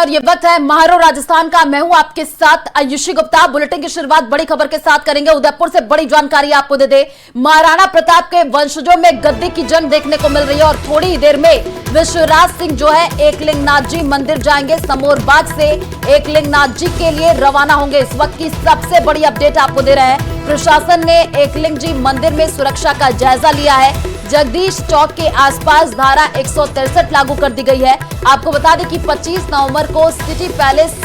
और ये वक्त है महारो राजस्थान का। मैं हूं आपके साथ आयुषी गुप्ता। बुलेटिन की शुरुआत बड़ी खबर के साथ करेंगे। उदयपुर से बड़ी जानकारी आपको दे दे। महाराणा प्रताप के वंशजों में गद्दी की जंग देखने को मिल रही है और थोड़ी ही देर में विश्वराज सिंह जो है एकलिंगनाथ जी मंदिर जाएंगे। समोर बाग से एकलिंगनाथ जी के लिए रवाना होंगे। इस वक्त की सबसे बड़ी अपडेट आपको दे रहे हैं। प्रशासन ने एकलिंग जी मंदिर में सुरक्षा का जायजा लिया है। जगदीश चौक के आसपास धारा 163 लागू कर दी गई है। आपको बता दें कि 25 नवंबर को सिटी पैलेस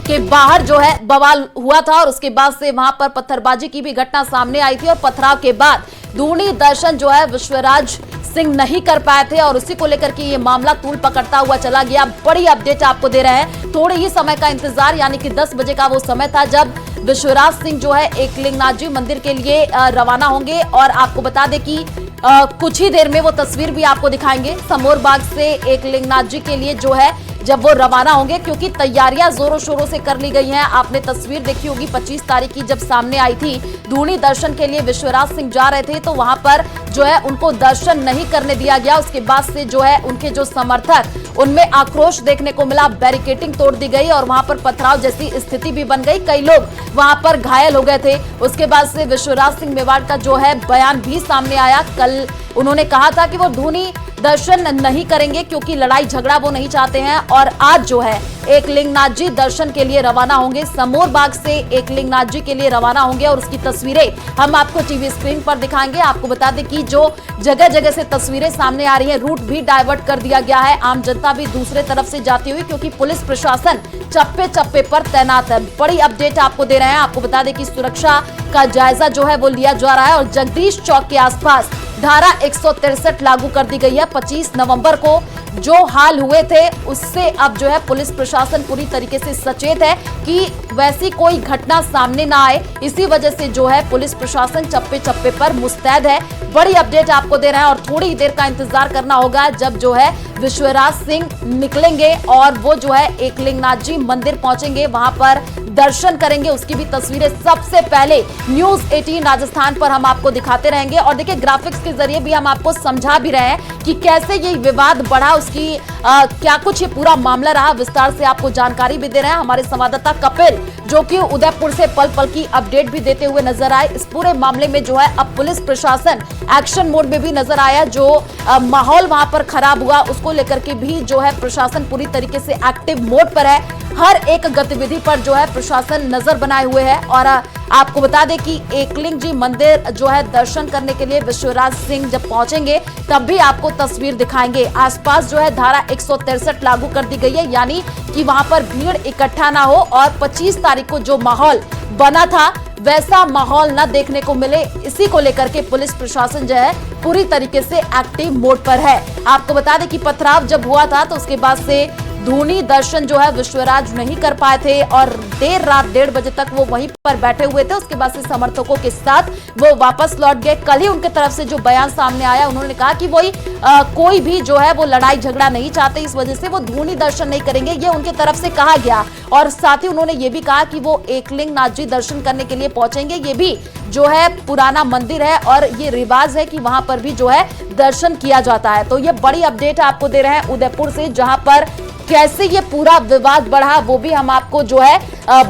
के बाहर जो है बवाल हुआ था और उसके बाद से वहां पर पत्थरबाजी की भी घटना सामने आई थी और पथराव के बाद दूनी दर्शन जो है विश्वराज सिंह नहीं कर पाए थे और उसी को लेकर के ये मामला तूल पकड़ता हुआ चला गया। बड़ी अपडेट आपको दे रहे हैं। थोड़े ही समय का इंतजार, यानी कि 10 बजे का वो समय था जब विश्वराज सिंह जो है एकलिंगनाथ जी मंदिर के लिए रवाना होंगे। और आपको बता दें कि कुछ ही देर में वो तस्वीर भी आपको दिखाएंगे। समोर बाग से एकलिंगनाथ जी के लिए जो है जब वो रवाना होंगे, क्योंकि तैयारियां जोरों शोरों से कर ली गई हैं। आपने तस्वीर देखी होगी 25 तारीख की जब सामने आई थी। धूनी दर्शन के लिए विश्वराज सिंह जा रहे थे तो वहां पर जो है उनको दर्शन नहीं करने दिया गया। उसके बाद से जो है उनके जो समर्थक, उनमें आक्रोश देखने को मिला। बैरिकेडिंग तोड़ दी गई और वहां पर पथराव जैसी स्थिति भी बन गई। कई लोग वहां पर घायल हो गए थे। उसके बाद से विश्वराज सिंह मेवाड़ का जो है बयान भी सामने आया। कल उन्होंने कहा था कि वो धूनी दर्शन नहीं करेंगे क्योंकि लड़ाई झगड़ा वो नहीं चाहते हैं। और आज जो है एकलिंगनाथ जी दर्शन के लिए रवाना होंगे। समोर बाग से एकलिंगनाथ जी के लिए रवाना होंगे और उसकी तस्वीरें हम आपको टीवी स्क्रीन पर दिखाएंगे। आपको बता दें कि जो जगह जगह से तस्वीरें सामने आ रही हैं, रूट भी डाइवर्ट कर दिया गया है। आम जनता भी दूसरे तरफ से जाती हुई, क्योंकि पुलिस प्रशासन चप्पे चप्पे पर तैनात है। बड़ी अपडेट आपको दे रहे हैं। आपको बता दें कि सुरक्षा का जायजा जो है वो लिया जा रहा है और जगदीश चौक के आसपास धारा 163 लागू कर दी गई है। 25 नवंबर को जो हाल हुए थे उससे अब जो है पुलिस प्रशासन पूरी तरीके से सचेत है कि वैसी कोई घटना सामने ना आए। इसी वजह से जो है पुलिस प्रशासन चप्पे चप्पे पर मुस्तैद है। बड़ी अपडेट आपको दे रहे हैं और थोड़ी ही देर का इंतजार करना होगा जब जो है विश्वराज सिंह निकलेंगे और वो जो है एकलिंगनाथ जी मंदिर पहुंचेंगे, वहां पर दर्शन करेंगे। उसकी भी तस्वीरें सबसे पहले न्यूज 18 राजस्थान पर हम आपको दिखाते रहेंगे। और देखिए, ग्राफिक्स के जरिए भी हम आपको समझा भी रहे हैं कि कैसे ये विवाद बढ़ा, उसकी क्या कुछ ये पूरा मामला रहा। विस्तार से आपको जानकारी भी दे रहे हैं हमारे संवाददाता कपिल, जो कि उदयपुर से पल पल की अपडेट भी देते हुए नजर आए। इस पूरे मामले में जो है अब पुलिस प्रशासन एक्शन मोड में भी नजर आया। जो माहौल वहां पर खराब हुआ उसको लेकर के भी जो है प्रशासन पूरी तरीके से एक्टिव मोड पर है। हर एक गतिविधि पर जो है प्रशासन नजर बनाए हुए है। और आपको बता दें कि एकलिंग जी मंदिर जो है दर्शन करने के लिए विश्वराज सिंह जब पहुंचेंगे तब भी आपको तस्वीर दिखाएंगे। आसपास जो है धारा 163 लागू कर दी गई है, यानी कि वहां पर भीड़ इकट्ठा ना हो और 25 तारीख को जो माहौल बना था वैसा माहौल न देखने को मिले। इसी को लेकर के पुलिस प्रशासन जो है पूरी तरीके से एक्टिव मोड पर है। आपको बता दें कि पथराव जब हुआ था तो उसके बाद से धूनी दर्शन जो है विश्वराज नहीं कर पाए थे और देर रात 1:30 बजे तक वो वहीं पर बैठे हुए थे। उसके बाद से समर्थकों के साथ वो वापस लौट गए। कल ही उनके तरफ से जो बयान सामने आया, उन्होंने कहा कि वही कोई भी जो है वो लड़ाई झगड़ा नहीं चाहते, इस वजह से वो धूनी दर्शन नहीं करेंगे, ये उनके तरफ से कहा गया। और साथ ही उन्होंने ये भी कहा कि वो एकलिंगनाथ जी दर्शन करने के लिए पहुंचेंगे। ये भी जो है पुराना मंदिर है और ये रिवाज है कि वहां पर भी जो है दर्शन किया जाता है। तो ये बड़ी अपडेट आपको दे रहे हैं उदयपुर से, जहां पर कैसे ये पूरा विवाद बढ़ा वो भी हम आपको जो है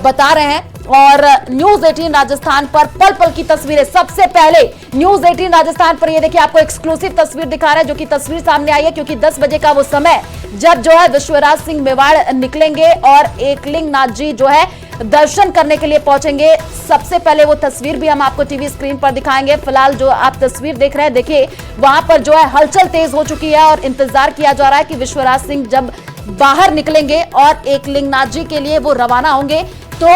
बता रहे हैं। और न्यूज 18 राजस्थान पर पल पल की तस्वीरें सबसे पहले न्यूज 18 राजस्थान पर ये देखिए आपको एक्सक्लूसिव तस्वीर दिखा रहा है, जो कि तस्वीर सामने आई है क्योंकि 10 बजे का वो समय जब जो है विश्वराज सिंह मेवाड़ निकलेंगे और एकलिंगनाथ जी जो है दर्शन करने के लिए पहुंचेंगे। सबसे पहले वो तस्वीर भी हम आपको टीवी स्क्रीन पर दिखाएंगे। फिलहाल जो आप तस्वीर देख रहे हैं, देखिए वहां पर जो है हलचल तेज हो चुकी है और इंतजार किया जा रहा है कि विश्वराज सिंह जब बाहर निकलेंगे और एकलिंगनाथ जी के लिए वो रवाना होंगे तो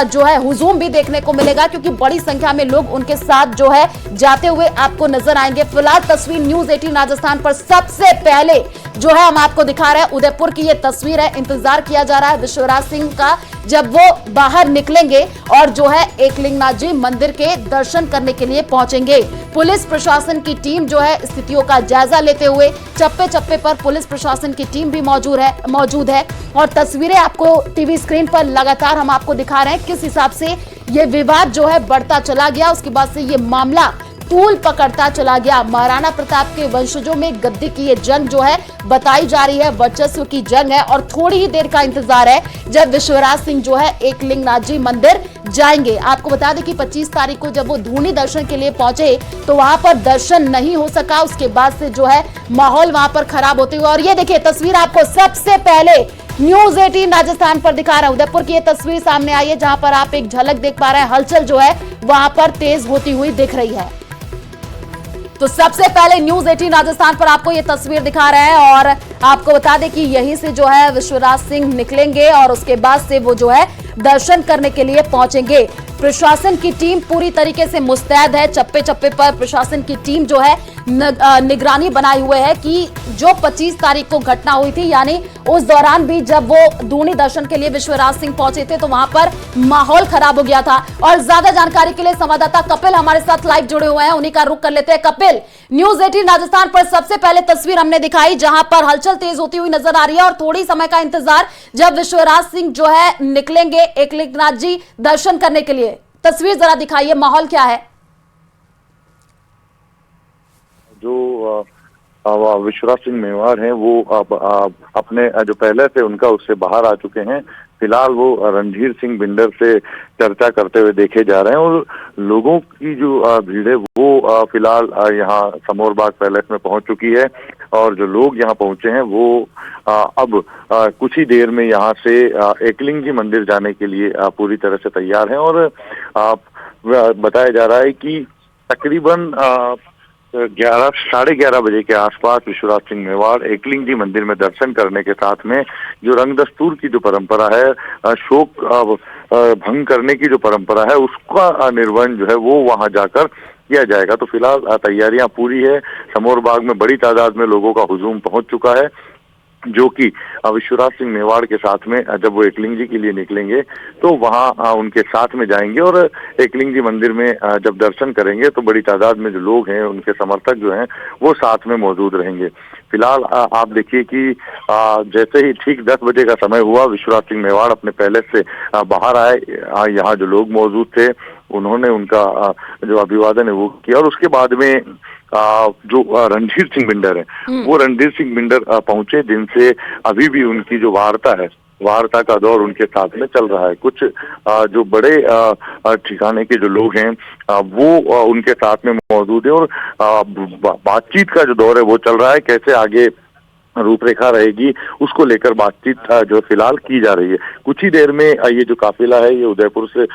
जो है हुजूम भी देखने को मिलेगा, क्योंकि बड़ी संख्या में लोग उनके साथ जो है जाते हुए आपको नजर आएंगे। फिलहाल तस्वीर न्यूज 18 राजस्थान पर सबसे पहले जो है हम आपको दिखा रहे हैं उदयपुर की ये तस्वीर है। इंतजार किया जा रहा है विश्वराज सिंह का जब वो बाहर निकलेंगे और जो है एकलिंगनाथ जी मंदिर के दर्शन करने के लिए पहुंचेंगे। पुलिस प्रशासन की टीम जो है स्थितियों का जायजा लेते हुए चप्पे चप्पे पर पुलिस प्रशासन की टीम भी मौजूद है और तस्वीरें आपको टीवी स्क्रीन पर लगातार हम आपको दिखा रहे हैं किस हिसाब से ये विवाद जो है बढ़ता चला गया। उसके बाद से ये मामला तूल पकड़ता चला गया। महाराणा प्रताप के वंशजों में गद्दी की ये जंग जो है बताई जा रही है वर्चस्व की जंग है और थोड़ी ही देर का इंतजार है जब विश्वराज सिंह जो है एकलिंगनाथ जी मंदिर जाएंगे। आपको बता दें कि 25 तारीख को जब वो धूनी दर्शन के लिए पहुंचे तो वहां पर दर्शन नहीं हो सका। उसके बाद से जो है माहौल वहां पर खराब होते हुए, और ये देखिए तस्वीर आपको सबसे पहले न्यूज 18 राजस्थान पर दिखा रहा है। उदयपुर की ये तस्वीर सामने आई है जहां पर आप एक झलक देख पा रहे हैं। हलचल जो है वहां पर तेज होती हुई दिख रही है। तो सबसे पहले न्यूज 18 राजस्थान पर आपको ये तस्वीर दिखा रहे हैं और आपको बता दें कि यहीं से जो है विश्वराज सिंह निकलेंगे और उसके बाद से वो जो है दर्शन करने के लिए पहुंचेंगे। प्रशासन की टीम पूरी तरीके से मुस्तैद है। चप्पे चप्पे पर प्रशासन की टीम जो है निगरानी बनाए हुए है कि जो 25 तारीख को घटना हुई थी, यानी उस दौरान भी जब वो धूनी दर्शन के लिए विश्वराज सिंह पहुंचे थे तो वहां पर माहौल खराब हो गया था। और ज्यादा जानकारी के लिए संवाददाता कपिल हमारे साथ लाइव जुड़े हुए हैं, उन्हीं का रुख कर लेते हैं। कपिल, न्यूज 18 राजस्थान पर सबसे पहले तस्वीर हमने दिखाई जहां पर हलचल तेज होती हुई नजर आ रही है और थोड़ी समय का इंतजार जब विश्वराज सिंह जो है निकलेंगे एकलिंगनाथ जी दर्शन करने के लिए। तस्वीर जरा दिखाइए, माहौल क्या है? जो विश्वराज सिंह मेवाड़ हैं वो अपने जो पहले थे उनका उससे बाहर आ चुके हैं। फिलहाल वो रणधीर सिंह बिंडर से चर्चा करते हुए देखे जा रहे हैं और लोगों की जो भीड़ है वो फिलहाल यहाँ समोर बाग पैलेस में पहुंच चुकी है और जो लोग यहाँ पहुंचे हैं वो अब कुछ ही देर में यहाँ से एकलिंग जी मंदिर जाने के लिए पूरी तरह से तैयार हैं। और बताया जा रहा है कि तकरीबन 11-11:30 बजे के आसपास विश्वराज सिंह मेवाड़ एकलिंग जी मंदिर में दर्शन करने के साथ में जो रंग दस्तूर की जो परंपरा है, शोक भंग करने की जो परंपरा है, उसका निर्वहन जो है वो वहां जाकर किया जाएगा। तो फिलहाल तैयारियां पूरी है। समोर बाग में बड़ी तादाद में लोगों का हुजूम पहुंच चुका है जो कि विश्वराज सिंह मेवाड़ के साथ में जब वो एकलिंग जी के लिए निकलेंगे तो वहां उनके साथ में जाएंगे और एकलिंग जी मंदिर में जब दर्शन करेंगे तो बड़ी तादाद में जो लोग हैं, उनके समर्थक जो हैं, वो साथ में मौजूद रहेंगे। फिलहाल आप देखिए कि जैसे ही ठीक 10 बजे का समय हुआ, विश्वराज सिंह मेवाड़ अपने पैलेस से बाहर आए। यहाँ जो लोग मौजूद थे उन्होंने उनका जो अभिवादन है वो किया और उसके बाद में जो रणधीर सिंह बिंडर है वो रणधीर सिंह बिंडर पहुंचे, जिनसे अभी भी उनकी जो वार्ता का दौर उनके साथ में चल रहा है। कुछ जो बड़े ठिकाने के जो लोग हैं वो उनके साथ में मौजूद है और बातचीत का जो दौर है वो चल रहा है। कैसे आगे रूपरेखा रहेगी उसको लेकर बातचीत जो फिलहाल की जा रही है। कुछ ही देर में ये जो काफिला है ये उदयपुर से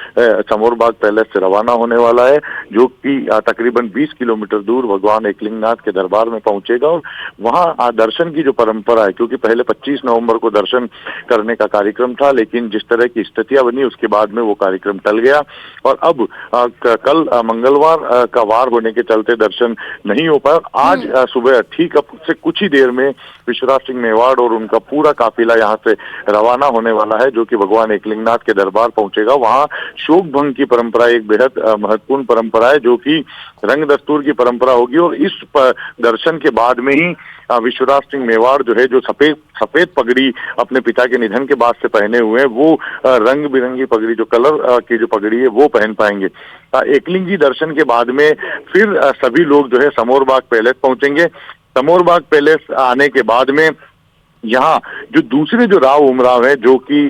समोर बाग पैलेस से रवाना होने वाला है, जो कि तकरीबन 20 किलोमीटर दूर भगवान एकलिंगनाथ के दरबार में पहुंचेगा और वहां दर्शन की जो परंपरा है, क्योंकि पहले 25 नवंबर को दर्शन करने का कार्यक्रम था, लेकिन जिस तरह की स्थितियां बनी उसके बाद में वो कार्यक्रम टल गया और अब कल मंगलवार का वार होने के चलते दर्शन नहीं हो पाया। आज सुबह ठीक अब से कुछ ही देर में विश्वराज सिंह मेवाड़ और उनका पूरा काफिला यहाँ से रवाना होने वाला है, जो कि भगवान एकलिंगनाथ के दरबार पहुंचेगा। वहाँ शोक भंग की परंपरा एक बेहद महत्वपूर्ण परंपरा है, जो कि रंग दस्तूर की परंपरा होगी और इस दर्शन के बाद में ही विश्वराज सिंह मेवाड़ जो है, जो सफेद पगड़ी अपने पिता के निधन के बाद से पहने हुए हैं, वो रंग बिरंगी पगड़ी, जो कलर की जो पगड़ी है वो पहन पाएंगे। एकलिंग जी दर्शन के बाद में फिर सभी लोग जो है समोर बाग पैलेस पहुंचेंगे। समोर बाग पैलेस आने के बाद में यहाँ जो दूसरे जो राव उमराव है, जो कि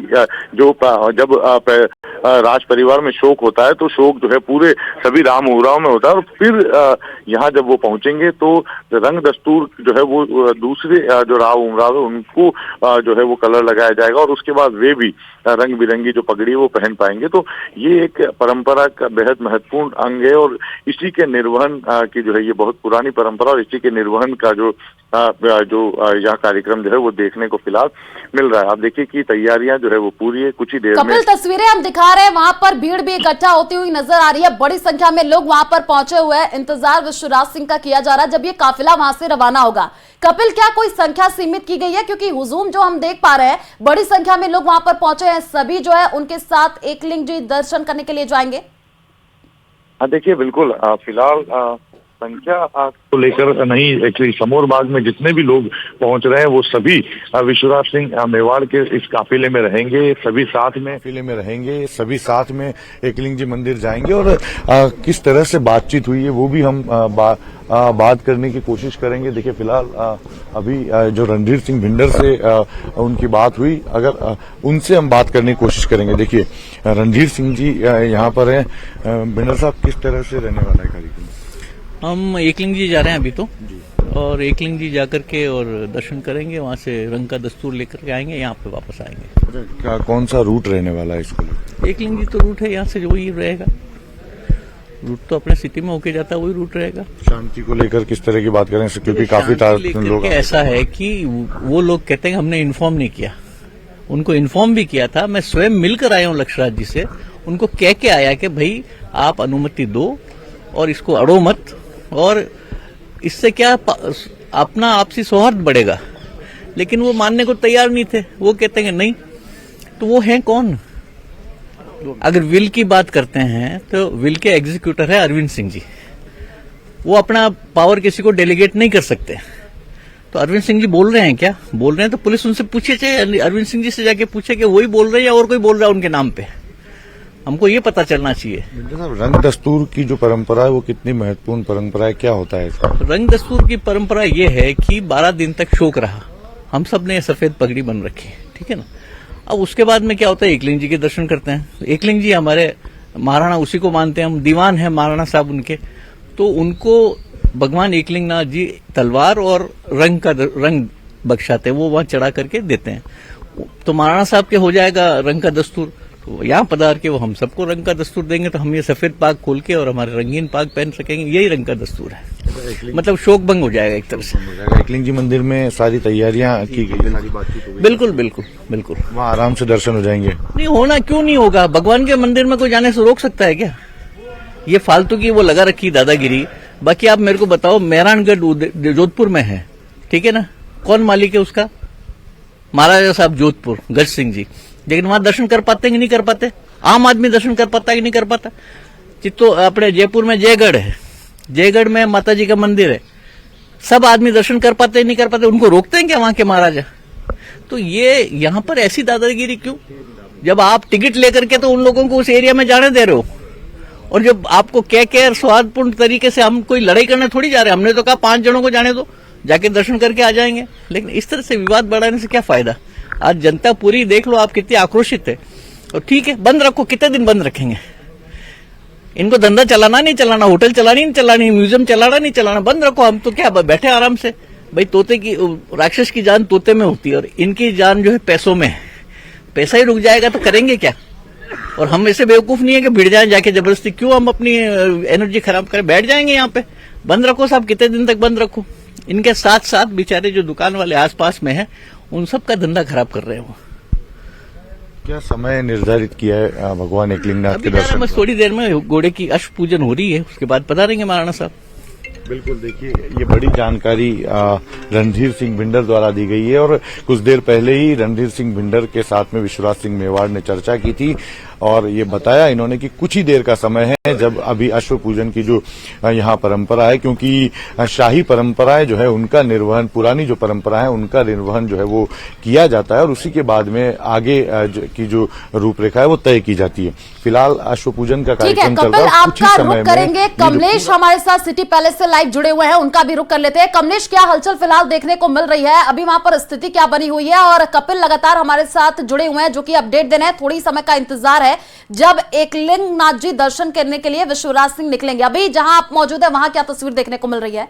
जब राज परिवार में शोक होता है तो शोक जो है पूरे सभी राम उमराव में होता है और फिर यहाँ जब वो पहुंचेंगे तो रंग दस्तूर जो है वो दूसरे जो राव उमराव है उनको जो है वो कलर लगाया जाएगा और उसके बाद वे भी रंग बिरंगी जो पगड़ी वो पहन पाएंगे। तो ये एक परंपरा का बेहद महत्वपूर्ण अंग है और इसी के निर्वहन की जो है ये बहुत पुरानी परंपरा और इसी के निर्वहन का जो यहाँ कार्यक्रम जो है वो देखने को फिलहाल मिल रहा है। आप देखिए कि तैयारियां जो है वो पूरी है। कुछ ही देर में तस्वीरें हम दिखा रहे हैं, वहां पर भीड़ भी इकट्ठा होती हुई नजर आ रही है। बड़ी संख्या में लोग वहां पर पहुंचे हुए हैं। इंतजार विश्वराज सिंह का किया जा रहा है जब ये काफिला वहां से रवाना होगा। कपिल, क्या कोई संख्या सीमित की गई है? क्योंकि हुजूम जो हम देख पा रहे हैं, बड़ी संख्या में लोग वहां पर पहुंचे हैं, सभी जो है उनके साथ एकलिंग जी दर्शन करने के लिए जाएंगे। हाँ देखिए, बिल्कुल फिलहाल संख्या को लेकर नहीं, एक्चुअली समोर बाग में जितने भी लोग पहुंच रहे हैं वो सभी विश्वराज सिंह मेवाड़ के इस काफिले में रहेंगे, सभी साथ में एकलिंग जी मंदिर जाएंगे। और किस तरह से बातचीत हुई है वो भी हम बात करने की कोशिश करेंगे। देखिए फिलहाल अभी जो रणधीर सिंह भिंडर से उनकी बात हुई, अगर उनसे हम बात करने की कोशिश करेंगे। देखिए रणधीर सिंह जी यहाँ पर हैं। भिंडर साहब, किस तरह से रहने वाला है कार्यक्रम? हम एकलिंग जी जा रहे हैं अभी तो, और एकलिंग जी जाकर के और दर्शन करेंगे, वहाँ से रंग का दस्तूर लेकर के आएंगे, यहाँ पे वापस आएंगे। क्या कौन सा रूट रहने वाला है इसको? एकलिंग जी तो रूट है, यहाँ से जो वही रहेगा रूट, तो अपने सिटी में होके जाता है वही रूट रहेगा। शांति को लेकर किस तरह की बात करें, क्योंकि काफी लोग ऐसा है कि वो लोग कहते हैं हमने इन्फॉर्म नहीं किया, उनको इन्फॉर्म भी किया था। मैं स्वयं मिलकर आया हूँ लक्षराज जी से, उनको कह के आया कि भाई आप अनुमति दो और इसको अड़ो मत, और इससे क्या अपना आपसी सौहार्द बढ़ेगा। लेकिन वो मानने को तैयार नहीं थे, वो कहते हैं नहीं। तो वो हैं कौन? अगर विल की बात करते हैं तो विल के एग्जीक्यूटर है अरविंद सिंह जी, वो अपना पावर किसी को डेलीगेट नहीं कर सकते। तो अरविंद सिंह जी बोल रहे हैं क्या? बोल रहे हैं तो पुलिस उनसे पूछे, चाहे अरविंद सिंह जी से जाके पूछे कि वही बोल रहे हैं या और कोई बोल रहा है उनके नाम पे, हमको ये पता चलना चाहिए। रंग दस्तूर की जो परंपरा है वो कितनी महत्वपूर्ण परंपरा है, क्या होता है इसका? रंग दस्तूर की परंपरा ये है कि 12 दिन तक शोक रहा, हम सब ने सफेद पगड़ी बन रखी है, ठीक है ना। अब उसके बाद में क्या होता है, एकलिंग जी के दर्शन करते हैं। एकलिंग जी हमारे महाराणा, उसी को मानते हैं हम, दीवान है महाराणा साहब उनके। तो उनको भगवान एकलिंग नाथ जी तलवार और रंग बख्शाते, वो वहां चढ़ा करके देते हैं। तो महाराणा साहब के हो जाएगा रंग का दस्तूर, तो यहाँ पधार के वो हम सबको रंग का दस्तूर देंगे, तो हम ये सफेद पाग खोल के और हमारे रंगीन पाग पहन सकेंगे। यही रंग का दस्तूर है, मतलब शोक भंग हो जाएगा एक तरह से। एकलिंग जी मंदिर में सारी तैयारियां की गई है, सारी बातचीत हो गई। बिल्कुल बिल्कुल बिल्कुल, वहाँ आराम से दर्शन हो जाएंगे। नहीं होना क्यों नहीं होगा? भगवान के मंदिर में कोई जाने से रोक सकता है क्या? ये फालतू की वो लगा रखी दादागिरी। बाकी आप मेरे को बताओ, मेहरानगढ़ जोधपुर में है, ठीक है ना, कौन मालिक है उसका? महाराजा साहब जोधपुर, गज सिंह जी। लेकिन वहां दर्शन कर पाते कि नहीं कर पाते? आम आदमी दर्शन कर पाता है कि नहीं कर पाता? अपने जयपुर में जयगढ़ है, जयगढ़ में माता जी का मंदिर है, सब आदमी दर्शन कर पाते हैं नहीं कर पाते? उनको रोकते हैं क्या वहां के महाराजा? तो ये यहाँ पर ऐसी दादागिरी क्यों? जब आप टिकट लेकर के तो उन लोगों को उस एरिया में जाने दे रहे हो, और जब आपको कह स्वादपूर्ण तरीके से, हम कोई लड़ाई करने थोड़ी जा रहे हैं, हमने तो कहा 5 जनों को जाने दो, जाके दर्शन करके आ जाएंगे। लेकिन इस तरह से विवाद बढ़ाने से क्या फायदा? आज जनता पूरी देख लो आप कितनी आक्रोशित है। और ठीक है, बंद रखो, कितने दिन बंद रखेंगे? इनको धंधा चलाना नहीं चलाना, होटल चलानी नहीं चलानी, म्यूजियम चलाना नहीं चलाना, बंद रखो। हम तो क्या बैठे आराम से। भाई तोते की, राक्षस की जान तोते में होती है, और इनकी जान जो है पैसों में है। पैसा ही रुक जाएगा तो करेंगे क्या? और हम ऐसे बेवकूफ नहीं है कि भिड़ जाए जाके जबरदस्ती। क्यों हम अपनी एनर्जी खराब करें? बैठ जाएंगे यहाँ पे, बंद रखो साहब, कितने दिन तक बंद रखो। इनके साथ साथ बेचारे जो दुकान वाले आसपास में हैं, उन सब का धंधा खराब कर रहे हैं वो। क्या समय निर्धारित किया है भगवान एकलिंग नाथ के दर्शन? बस थोड़ी देर में घोड़े की अश्व पूजन हो रही है, उसके बाद पधारेंगे महाराणा साहब। बिल्कुल, देखिए ये बड़ी जानकारी रणधीर सिंह भिंडर द्वारा दी गई है, और कुछ देर पहले ही रणधीर सिंह भिंडर के साथ में विश्वराज सिंह मेवाड़ ने चर्चा की थी, और ये बताया इन्होंने कि कुछ ही देर का समय है जब अभी अश्व पूजन की जो यहाँ परंपरा है, क्योंकि शाही परंपराएं जो है उनका निर्वहन, पुरानी जो परंपरा है उनका निर्वहन जो है वो किया जाता है, और उसी के बाद में आगे की जो रूपरेखा है वो तय की जाती है। फिलहाल अश्व पूजन का कार्यक्रम चल रहा है, कुछ ही समय में करेंगे। कमलेश हमारे साथ सिटी पैलेस से लाइव जुड़े हुए हैं, उनका भी रुख कर लेते हैं। कमलेश, क्या हलचल फिलहाल देखने को मिल रही है? अभी वहां पर स्थिति क्या बनी हुई है? और कपिल लगातार हमारे साथ जुड़े हुए हैं जो कि अपडेट देना है। थोड़ी समय का इंतजार है जब एकलिंग नाथ जी दर्शन करने के लिए विश्वराज सिंह निकलेंगे। अभी जहां आप मौजूद है वहां क्या तस्वीर देखने को मिल रही है?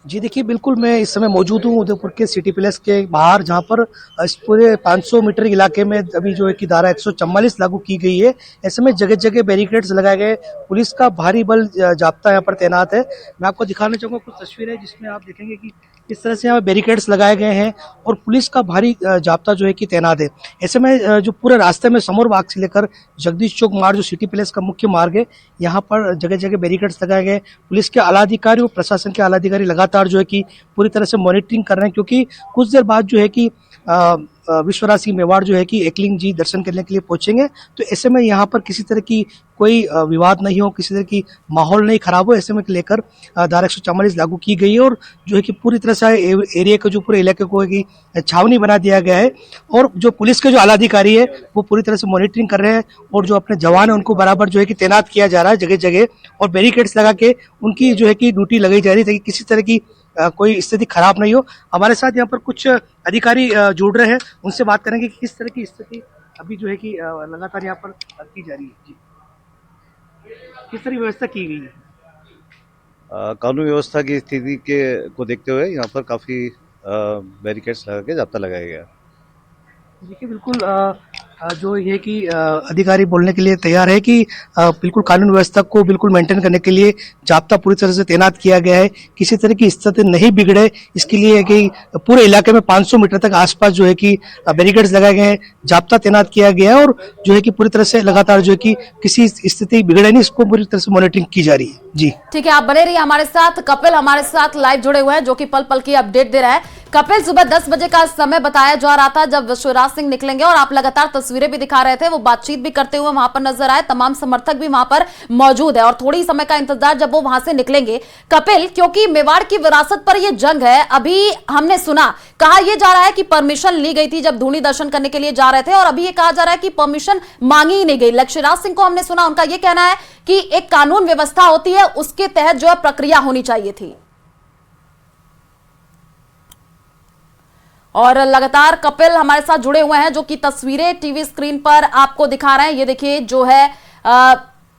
जी देखिए, बिल्कुल मैं इस समय मौजूद हूँ उदयपुर के सिटी पैलेस के बाहर, जहाँ पर इस पूरे 500 मीटर इलाके में अभी जो है कि धारा 144 लागू की गई है। ऐसे में जगह जगह बैरिकेड्स लगाए गए, पुलिस का भारी बल जाब्ता यहाँ पर तैनात है। मैं आपको दिखाना चाहूँगा कुछ तस्वीरें जिसमें आप देखेंगे कि इस तरह से यहाँ बैरिकेड्स लगाए गए हैं और पुलिस का भारी जाब्ता जो है कि तैनात है। ऐसे में जो पूरे रास्ते में समोर बाग से लेकर जगदीश चौक मार्ग, जो सिटी पैलेस का मुख्य मार्ग है, यहाँ पर जगह जगह बैरिकेड्स लगाए गए। पुलिस के आलाधिकारी और प्रशासन के आलाधिकारी लगातार जो है कि पूरी तरह से मॉनिटरिंग कर रहे हैं, क्योंकि कुछ देर बाद जो है कि विश्वराज सिंह मेवाड़ जो है कि एकलिंग जी दर्शन करने के लिए पहुंचेंगे, तो ऐसे में यहाँ पर किसी तरह की कोई विवाद नहीं हो, किसी तरह की माहौल नहीं खराब हो, ऐसे में लेकर धारा 144 लागू की गई है और जो है कि पूरी तरह से एरिया को, जो पूरे इलाके को की छावनी बना दिया गया है। और जो पुलिस के जो आला अधिकारी है वो पूरी तरह से मॉनिटरिंग कर रहे हैं और जो अपने जवान है उनको बराबर जो है कि तैनात किया जा रहा है जगह जगह, और बैरिकेड्स लगा के उनकी जो है कि ड्यूटी लगाई जा रही है ताकि किसी तरह की कोई स्थिति खराब नहीं हो। हमारे साथ यहाँ पर कुछ अधिकारी जुड़ रहे हैं, उनसे बात करेंगे कि किस तरह की स्थिति अभी जो है कि लगातार यहाँ पर की जा रही है। जी, किस तरह की व्यवस्था की गई है? कानून व्यवस्था की स्थिति को देखते हुए यहाँ पर काफी बैरिकेड्स लगा के जाब्ता लगाया गया। देखिए बिल्कुल जो ये कि अधिकारी बोलने के लिए तैयार है कि बिल्कुल कानून व्यवस्था को बिल्कुल मेंटेन करने के लिए जाब्ता पूरी तरह से तैनात किया गया है, किसी तरह की स्थिति नहीं बिगड़े इसके लिए है कि पूरे इलाके में 500 मीटर तक आसपास जो है कि बैरिकेड्स लगाए गए हैं, जाब्ता तैनात किया गया है और जो है कि पूरी तरह से लगातार जो है कि किसी स्थिति बिगड़े नहीं, इसको पूरी तरह से मॉनिटरिंग की जा रही है। जी ठीक है, आप बने रहिए हमारे साथ। कपिल हमारे साथ लाइव जुड़े हुए हैं जो कि पल पल की अपडेट दे रहा है। कपिल, सुबह 10 बजे का समय बताया जा रहा था जब विश्वराज सिंह निकलेंगे और आप लगातार तस्वीरें भी दिखा रहे थे, वो बातचीत भी करते हुए वहां पर नजर आए, तमाम समर्थक भी वहां पर मौजूद है और थोड़ी समय का इंतजार जब वो वहां से निकलेंगे। कपिल, क्योंकि मेवाड़ की विरासत पर यह जंग है, अभी हमने सुना कहा यह जा रहा है कि परमिशन ली गई थी जब धूनी दर्शन करने के लिए जा रहे थे और अभी यह कहा जा रहा है कि परमिशन मांगी ही नहीं गई। लक्ष्यराज सिंह को हमने सुना, उनका यह कहना है कि एक कानून व्यवस्था होती है उसके तहत जो है प्रक्रिया होनी चाहिए थी। और लगातार कपिल हमारे साथ जुड़े हुए हैं जो कि तस्वीरें टीवी स्क्रीन पर आपको दिखा रहे हैं। ये देखिए जो है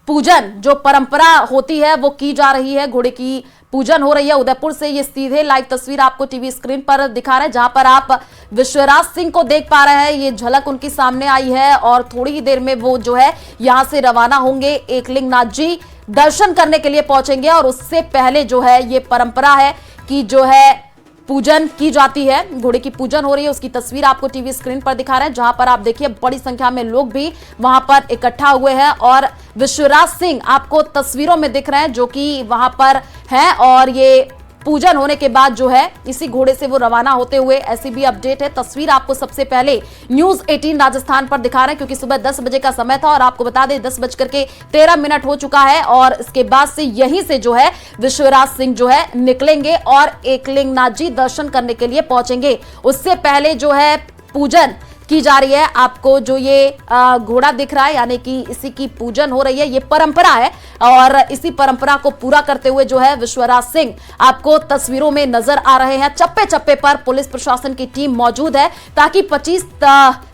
पूजन, जो परंपरा होती है वो की जा रही है, घोड़े की पूजन हो रही है उदयपुर से। ये सीधे लाइव तस्वीर आपको टीवी स्क्रीन पर दिखा रहे हैं जहां पर आप विश्वराज सिंह को देख पा रहे हैं। ये झलक उनकी सामने आई है और थोड़ी ही देर में वो जो है यहां से रवाना होंगे, एकलिंग नाथ जी दर्शन करने के लिए पहुंचेंगे। और उससे पहले जो है ये परंपरा है कि जो है पूजन की जाती है, घोड़े की पूजन हो रही है, उसकी तस्वीर आपको टीवी स्क्रीन पर दिखा रहे हैं जहां पर आप देखिए बड़ी संख्या में लोग भी वहां पर इकट्ठा हुए हैं और विश्वराज सिंह आपको तस्वीरों में दिख रहे हैं जो कि वहां पर हैं। और ये पूजन होने के बाद जो है इसी घोड़े से वो रवाना होते हुए, ऐसी भी अपडेट है। तस्वीर आपको सबसे पहले न्यूज 18 राजस्थान पर दिखा रहे हैं क्योंकि सुबह 10 बजे का समय था और आपको बता दें 10:13 हो चुका है और इसके बाद से यहीं से जो है विश्वराज सिंह जो है निकलेंगे और एकलिंग नाथ जी दर्शन करने के लिए पहुंचेंगे। उससे पहले जो है पूजन की जा रही है। आपको जो ये घोड़ा दिख रहा है यानी कि इसी की पूजन हो रही है, ये परंपरा है और इसी परंपरा को पूरा करते हुए जो है विश्वराज सिंह आपको तस्वीरों में नजर आ रहे हैं। चप्पे चप्पे पर पुलिस प्रशासन की टीम मौजूद है ताकि 25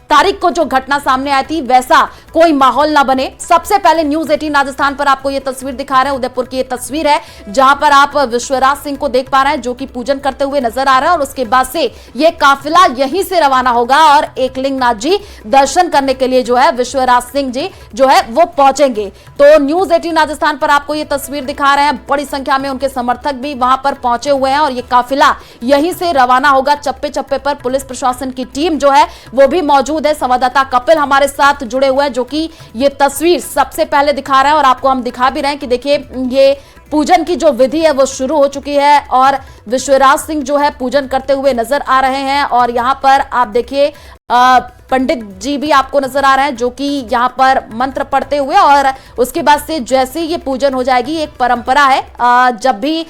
तारीख को जो घटना सामने आई थी वैसा कोई माहौल ना बने। सबसे पहले न्यूज 18 राजस्थान पर आपको ये तस्वीर दिखा रहे हैं, उदयपुर की ये तस्वीर है जहां पर आप विश्वराज सिंह को देख पा रहे हैं जो कि पूजन करते हुए नजर आ रहे हैं और उसके बाद से ये काफिला यहीं से रवाना होगा और एकलिंग नाथ जी दर्शन करने के लिए जो है विश्वराज सिंह जी जो है वो पहुंचेंगे। तो न्यूज 18 राजस्थान पर आपको ये तस्वीर दिखा रहे हैं, बड़ी संख्या में उनके समर्थक भी वहां पर पहुंचे हुए हैं और ये काफिला यहीं से रवाना होगा। चप्पे चप्पे पर पुलिस प्रशासन की टीम जो है वो भी मौजूद है। संवाददाता कपिल हमारे साथ जुड़े हुए हैं जो कि ये तस्वीर सबसे पहले दिखा रहे हैं और आपको हम दिखा भी रहे हैं कि देखिए ये पूजन की जो विधि है वो शुरू हो चुकी है और विश्वराज सिंह जो है पूजन करते हुए नजर आ रहे हैं। और यहाँ पर आप देखिए पंडित जी भी आपको नजर आ रहे हैं जो कि यहाँ पर मंत्र पढ़ते हुए और उसके बाद से जैसे ही ये पूजन हो जाएगी, एक परंपरा है जब भी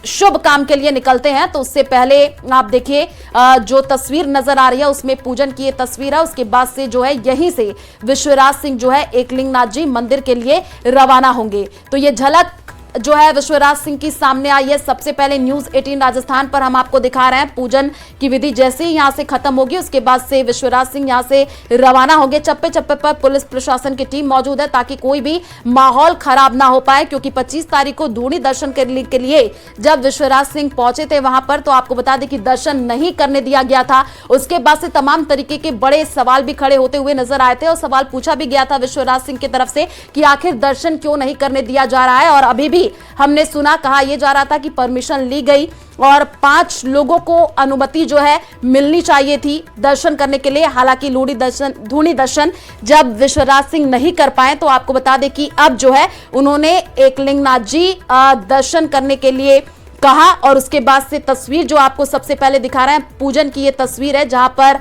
शुभ काम के लिए निकलते हैं तो उससे पहले आप देखिए जो तस्वीर नजर आ रही है उसमें पूजन की ये तस्वीर है। उसके बाद से जो है यहीं से विश्वराज सिंह जो है एकलिंग नाथ जी मंदिर के लिए रवाना होंगे। तो ये झलक जो है विश्वराज सिंह की सामने आई है। सबसे पहले न्यूज 18 राजस्थान पर हम आपको दिखा रहे हैं पूजन की विधि जैसे ही यहां से खत्म होगी उसके बाद से विश्वराज सिंह यहां से रवाना होंगे। चप्पे चप्पे पर पुलिस प्रशासन की टीम मौजूद है ताकि कोई भी माहौल खराब ना हो पाए क्योंकि 25 तारीख को धूनी दर्शन के लिए जब विश्वराज सिंह पहुंचे थे वहां पर तो आपको बता दें कि दर्शन नहीं करने दिया गया था। उसके बाद से तमाम तरीके के बड़े सवाल भी खड़े होते हुए नजर आए थे और सवाल पूछा भी गया था विश्वराज सिंह की तरफ से कि आखिर दर्शन क्यों नहीं करने दिया जा रहा है। और अभी भी हमने सुना, कहा यह जा रहा था कि परमिशन ली गई और 5 लोगों को अनुमति जो है मिलनी चाहिए थी दर्शन करने के लिए। हालांकि धूनी दर्शन जब विश्वराज सिंह नहीं कर पाए तो आपको बता दें कि अब जो है उन्होंने एकलिंग नाथ जी दर्शन करने के लिए कहा। और उसके बाद से तस्वीर जो आपको सबसे पहले दिखा रहे हैं, पूजन की ये तस्वीर है, जहां पर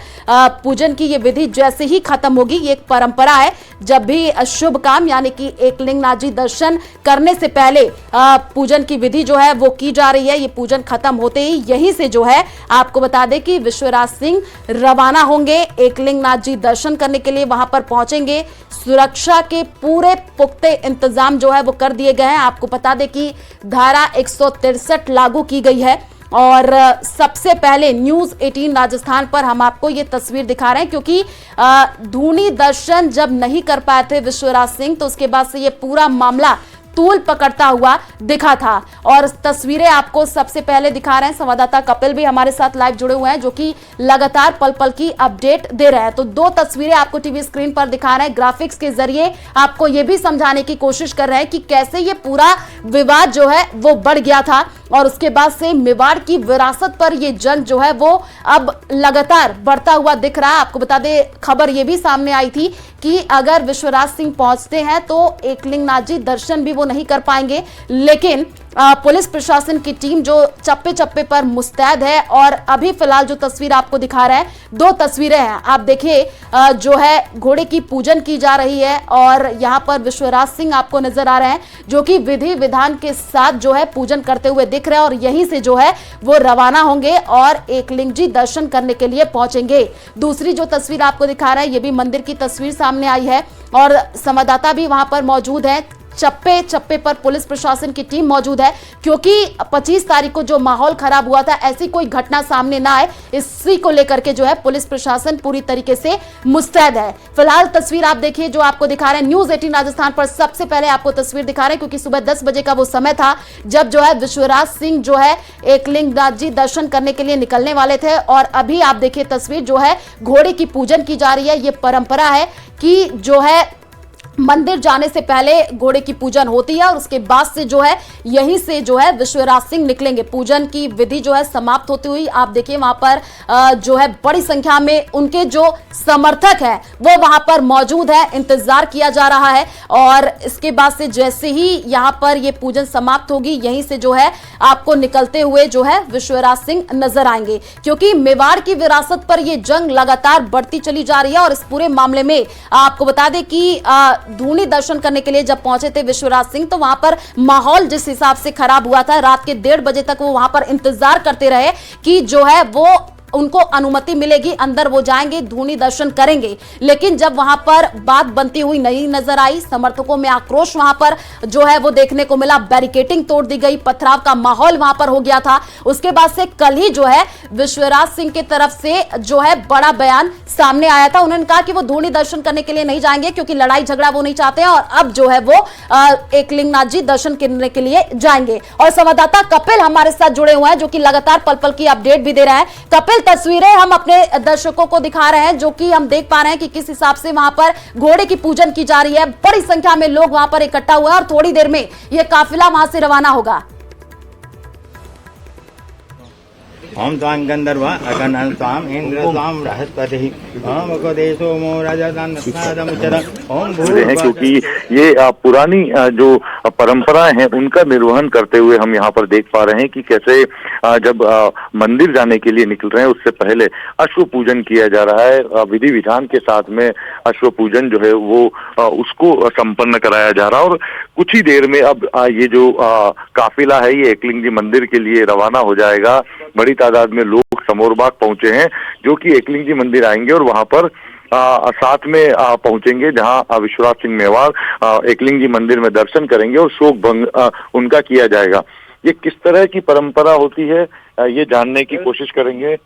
पूजन की ये विधि जैसे ही खत्म होगी, ये एक परंपरा है, जब भी शुभ काम यानी कि एकलिंगनाथ जी दर्शन करने से पहले पूजन की विधि जो है वो की जा रही है। ये पूजन खत्म होते ही यहीं से जो है आपको बता दें कि विश्वराज सिंह रवाना होंगे, एकलिंगनाथ जी दर्शन करने के लिए वहां पर पहुंचेंगे। सुरक्षा के पूरे पुख्ते इंतजाम जो है वो कर दिए गए हैं। आपको बता दें कि धारा 163 लागू की गई है। और सबसे पहले न्यूज 18 राजस्थान पर हम आपको ये तस्वीर दिखा रहे हैं, क्योंकि धूनी दर्शन जब नहीं कर पाए थे विश्वराज सिंह, तो उसके बाद से ये पूरा मामला तूल पकड़ता हुआ दिखा था। और तस्वीरें आपको सबसे पहले दिखा रहे हैं, संवाददाता कपिल भी हमारे साथ लाइव जुड़े हुए हैं, जो कि लगातार पल पल की अपडेट दे रहे हैं। तो दो तस्वीरें आपको टीवी स्क्रीन पर दिखा रहे हैं, ग्राफिक्स के जरिए आपको यह भी समझाने की कोशिश कर रहे हैं कि कैसे ये पूरा विवाद जो है वो बढ़ गया था। और उसके बाद से मेवाड़ की विरासत पर ये जंग जो है वो अब लगातार बढ़ता हुआ दिख रहा है। आपको बता दें, खबर ये भी सामने आई थी कि अगर विश्वराज सिंह पहुंचते हैं तो एकलिंगनाथ जी दर्शन भी वो नहीं कर पाएंगे, लेकिन पुलिस प्रशासन की टीम जो चप्पे चप्पे पर मुस्तैद है। और अभी फिलहाल जो तस्वीर आपको दिखा रहा है, दो तस्वीरें हैं, आप देखिए, जो है घोड़े की पूजन की जा रही है और यहां पर विश्वराज सिंह आपको नजर आ रहे हैं, जो कि विधि विधान के साथ जो है पूजन करते हुए दिख रहे हैं। और यहीं से जो है वो रवाना होंगे और एकलिंग जी दर्शन करने के लिए पहुंचेंगे। दूसरी जो तस्वीर आपको दिखा रहा है, ये भी मंदिर की तस्वीर सामने आई है और संवाददाता भी वहां पर मौजूद है। चप्पे चप्पे पर पुलिस प्रशासन की टीम मौजूद है, क्योंकि 25 तारीख को जो माहौल खराब हुआ था, ऐसी कोई घटना सामने ना आए, इसी को लेकर के जो है पुलिस प्रशासन पूरी तरीके से मुस्तैद है। फिलहाल तस्वीर आप देखिए जो आपको दिखा रहे हैं, न्यूज 18 राजस्थान पर सबसे पहले आपको तस्वीर दिखा रहे हैं, क्योंकि सुबह 10 बजे का वो समय था जब जो है विश्वराज सिंह जो है एकलिंगनाथ जी दर्शन करने के लिए निकलने वाले थे। और अभी आप देखिए तस्वीर जो है घोड़े की पूजन की जा रही है। ये परंपरा है कि जो है मंदिर जाने से पहले घोड़े की पूजन होती है और उसके बाद से जो है यहीं से जो है विश्वराज सिंह निकलेंगे। पूजन की विधि जो है समाप्त होती हुई आप देखिए वहां पर जो है बड़ी संख्या में उनके जो समर्थक हैं वो वहां पर मौजूद है, इंतजार किया जा रहा है। और इसके बाद से जैसे ही यहां पर ये पूजन समाप्त होगी, यहीं से जो है आपको निकलते हुए जो है विश्वराज सिंह नजर आएंगे, क्योंकि मेवाड़ की विरासत पर यह जंग लगातार बढ़ती चली जा रही है। और इस पूरे मामले में आपको बता दें कि धूनी दर्शन करने के लिए जब पहुंचे थे विश्वराज सिंह, तो वहां पर माहौल जिस हिसाब से खराब हुआ था, रात के 1:30 बजे तक वो वहां पर इंतजार करते रहे कि जो है वो उनको अनुमति मिलेगी, अंदर वो जाएंगे, धूनी दर्शन करेंगे। लेकिन जब वहां पर बात बनती हुई नहीं नजर आई, समर्थकों में आक्रोश वहां पर जो है वो देखने को मिला, बैरिकेडिंग तोड़ दी गई, पथराव का माहौल वहां पर हो गया था। उसके बाद से कल ही जो है विश्वराज सिंह की तरफ से जो है बड़ा बयान सामने आया था। उन्होंने कहा कि वो धूनी दर्शन करने के लिए नहीं जाएंगे, क्योंकि लड़ाई झगड़ा वो नहीं चाहते हैं और अब जो है वो एकलिंगनाथ जी दर्शन करने के लिए जाएंगे। और संवाददाता कपिल हमारे साथ जुड़े हुए हैं, जो कि लगातार पल पल की अपडेट भी दे रहे हैं। कपिल, तस्वीरें हम अपने दर्शकों को दिखा रहे हैं, जो कि हम देख पा रहे हैं कि किस हिसाब से वहां पर घोड़े की पूजन की जा रही है। बड़ी संख्या में लोग वहां पर इकट्ठा हुए हैं और थोड़ी देर में यह काफिला वहां से रवाना होगा। ओम त्वां गंधर्व अगणन त्वां इंद्र त्वां बृहस्पतिः ओम गदेशो मो राजदान नस्नादमुचर ओम हैं, क्योंकि ये पुरानी जो परंपराएं हैं उनका निर्वहन करते हुए हम यहाँ पर देख पा रहे हैं कि कैसे जब मंदिर जाने के लिए निकल रहे हैं उससे पहले अश्व पूजन किया जा रहा है। विधि विधान के साथ में अश्व पूजन जो है वो उसको संपन्न कराया जा रहा है। और कुछ ही देर में अब ये जो काफिला है ये एकलिंग जी मंदिर के लिए रवाना हो जाएगा। बड़ी तादाद में लोग समोरबाग पहुंचे हैं, जो कि एकलिंग जी मंदिर आएंगे और वहां पर साथ में पहुंचेंगे, जहां विश्वराज सिंह मेवाड़ एकलिंग जी मंदिर में दर्शन करेंगे और शोक भंग उनका किया जाएगा। ये किस तरह की परंपरा होती है ये जानने की कोशिश करेंगे।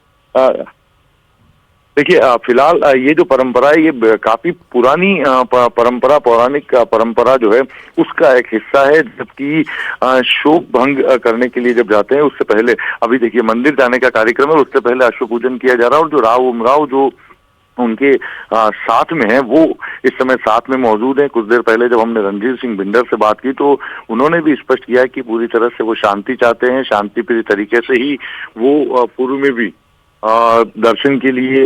देखिए, फिलहाल ये जो परंपरा है ये काफी पुरानी परंपरा, पौराणिक परंपरा जो है उसका एक हिस्सा है। जबकि शोक भंग करने के लिए जब जाते हैं उससे पहले अभी देखिए मंदिर जाने का कार्यक्रम है, उससे पहले अश्व पूजन किया जा रहा है। और जो राव उमराव जो उनके साथ में है वो इस समय साथ में मौजूद है। कुछ देर पहले जब हमने रणजीत सिंह बिंडर से बात की तो उन्होंने भी स्पष्ट किया कि पूरी तरह से वो शांति चाहते हैं, शांतिप्रिय तरीके से ही वो पूर्व में भी दर्शन के लिए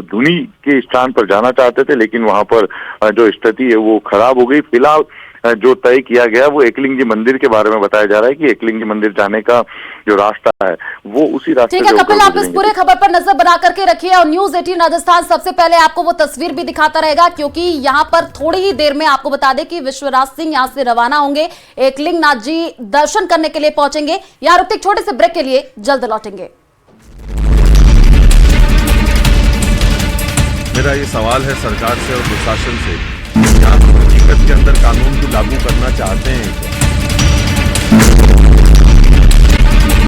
धुनी के स्थान पर जाना चाहते थे, लेकिन वहां पर जो स्थिति है वो खराब हो गई। फिलहाल जो तय किया गया वो एकलिंग जी मंदिर के बारे में बताया जा रहा है कि एकलिंग जी मंदिर जाने का जो रास्ता है वो उसी रास्ते ठीक है से कपिल, होकर आप इस गुजरेंगे। पूरे खबर पर नजर बना करके रखिए और न्यूज 18 राजस्थान सबसे पहले आपको वो तस्वीर भी दिखाता रहेगा, क्योंकि यहां पर थोड़ी ही देर में आपको बता दें कि विश्वराज सिंह यहां से रवाना होंगे, एकलिंग नाथ जी दर्शन करने के लिए पहुंचेंगे। यहां रुकते एक छोटे से ब्रेक के लिए, जल्द लौटेंगे। मेरा ये सवाल है सरकार से और प्रशासन से, क्या हम हकीकत के अंदर कानून को लागू करना चाहते हैं क्या?